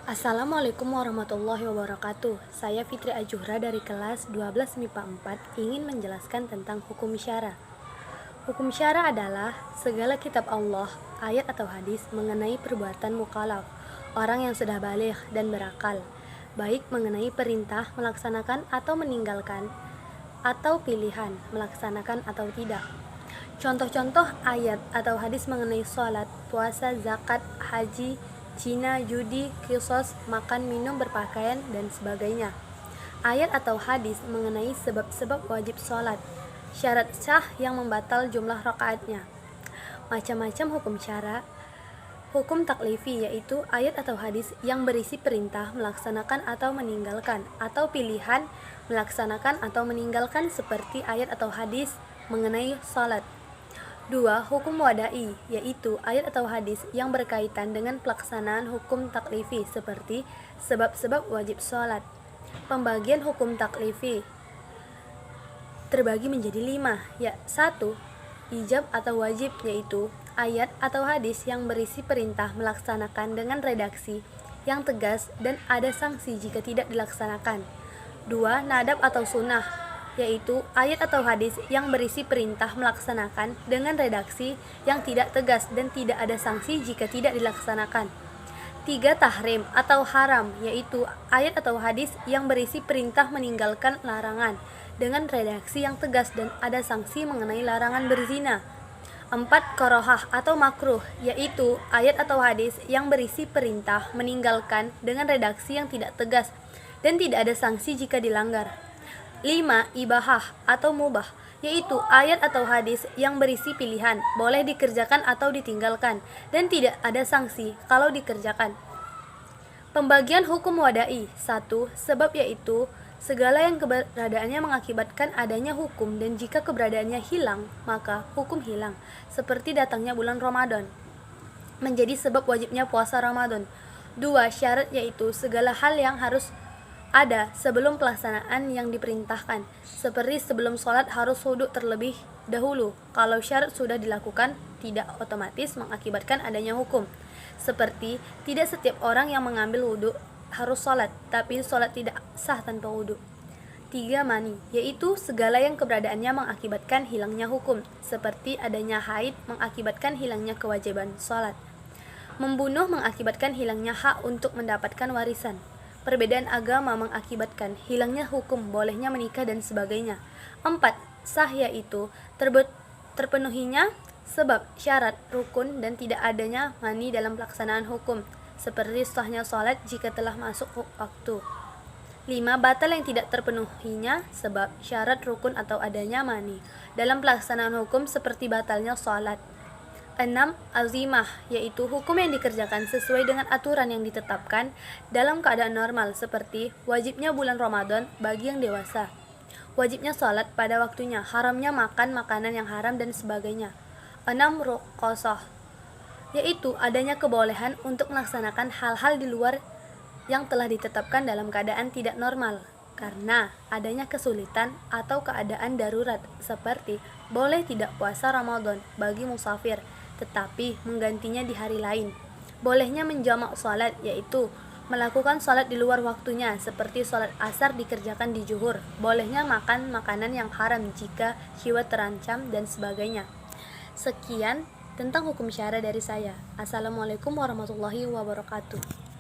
Assalamualaikum warahmatullahi wabarakatuh. Saya Fitri Ajuhra dari kelas 12 MIPA 4 ingin menjelaskan tentang hukum syara. Hukum syara adalah segala kitab Allah, ayat atau hadis mengenai perbuatan mukallaf, orang yang sudah baligh dan berakal, baik mengenai perintah melaksanakan atau meninggalkan, atau pilihan melaksanakan atau tidak. Contoh-contoh ayat atau hadis mengenai sholat, puasa, zakat, haji, zina, judi, qisas, makan, minum, berpakaian, dan sebagainya. Ayat atau hadis mengenai sebab-sebab wajib sholat, syarat sah yang membatal jumlah rakaatnya. Macam-macam hukum syara. Hukum taklifi yaitu ayat atau hadis yang berisi perintah melaksanakan atau meninggalkan, atau pilihan melaksanakan atau meninggalkan seperti ayat atau hadis mengenai sholat. 2. Hukum wada'i, yaitu ayat atau hadis yang berkaitan dengan pelaksanaan hukum taklifi seperti sebab-sebab wajib sholat. Pembagian hukum taklifi terbagi menjadi 5, 1. Ijab atau wajib, yaitu ayat atau hadis yang berisi perintah melaksanakan dengan redaksi yang tegas dan ada sanksi jika tidak dilaksanakan. 2. Nadab atau sunnah, yaitu ayat atau hadis yang berisi perintah melaksanakan dengan redaksi yang tidak tegas dan tidak ada sanksi jika tidak dilaksanakan. 3. Tahrim atau haram, yaitu ayat atau hadis yang berisi perintah meninggalkan larangan dengan redaksi yang tegas dan ada sanksi mengenai larangan berzina. 4. Korohah atau makruh, yaitu ayat atau hadis yang berisi perintah meninggalkan dengan redaksi yang tidak tegas dan tidak ada sanksi jika dilanggar. 5. Ibahah atau mubah, yaitu ayat atau hadis yang berisi pilihan, boleh dikerjakan atau ditinggalkan, dan tidak ada sanksi kalau dikerjakan. Pembagian hukum wada'i. 1. Sebab, yaitu segala yang keberadaannya mengakibatkan adanya hukum, dan jika keberadaannya hilang, maka hukum hilang, seperti datangnya bulan Ramadan menjadi sebab wajibnya puasa Ramadan. 2. Syarat, yaitu segala hal yang harus ada sebelum pelaksanaan yang diperintahkan, seperti sebelum sholat harus wudhu terlebih dahulu. Kalau syarat sudah dilakukan, tidak otomatis mengakibatkan adanya hukum, seperti tidak setiap orang yang mengambil wudhu harus sholat, tapi sholat tidak sah tanpa wudhu. 3. Mani, yaitu segala yang keberadaannya mengakibatkan hilangnya hukum, seperti adanya haid mengakibatkan hilangnya kewajiban sholat. Membunuh mengakibatkan hilangnya hak untuk mendapatkan warisan. Perbedaan agama mengakibatkan hilangnya hukum, bolehnya menikah, dan sebagainya. 4. Sah, yaitu terpenuhinya sebab, syarat, rukun, dan tidak adanya mani dalam pelaksanaan hukum, seperti sahnya sholat jika telah masuk waktu. 5. Batal yang tidak terpenuhinya sebab, syarat, rukun, atau adanya mani dalam pelaksanaan hukum, seperti batalnya sholat. 6. Azimah, yaitu hukum yang dikerjakan sesuai dengan aturan yang ditetapkan dalam keadaan normal, seperti wajibnya bulan Ramadan bagi yang dewasa, wajibnya sholat pada waktunya, haramnya makan makanan yang haram, dan sebagainya. 6. Rukhsah, yaitu adanya kebolehan untuk melaksanakan hal-hal di luar yang telah ditetapkan dalam keadaan tidak normal karena adanya kesulitan atau keadaan darurat, seperti boleh tidak puasa Ramadan bagi musafir tetapi menggantinya di hari lain. Bolehnya menjamak sholat, yaitu melakukan sholat di luar waktunya, seperti sholat asar dikerjakan di zuhur. Bolehnya makan makanan yang haram jika jiwa terancam, dan sebagainya. Sekian tentang hukum syara dari saya. Assalamualaikum warahmatullahi wabarakatuh.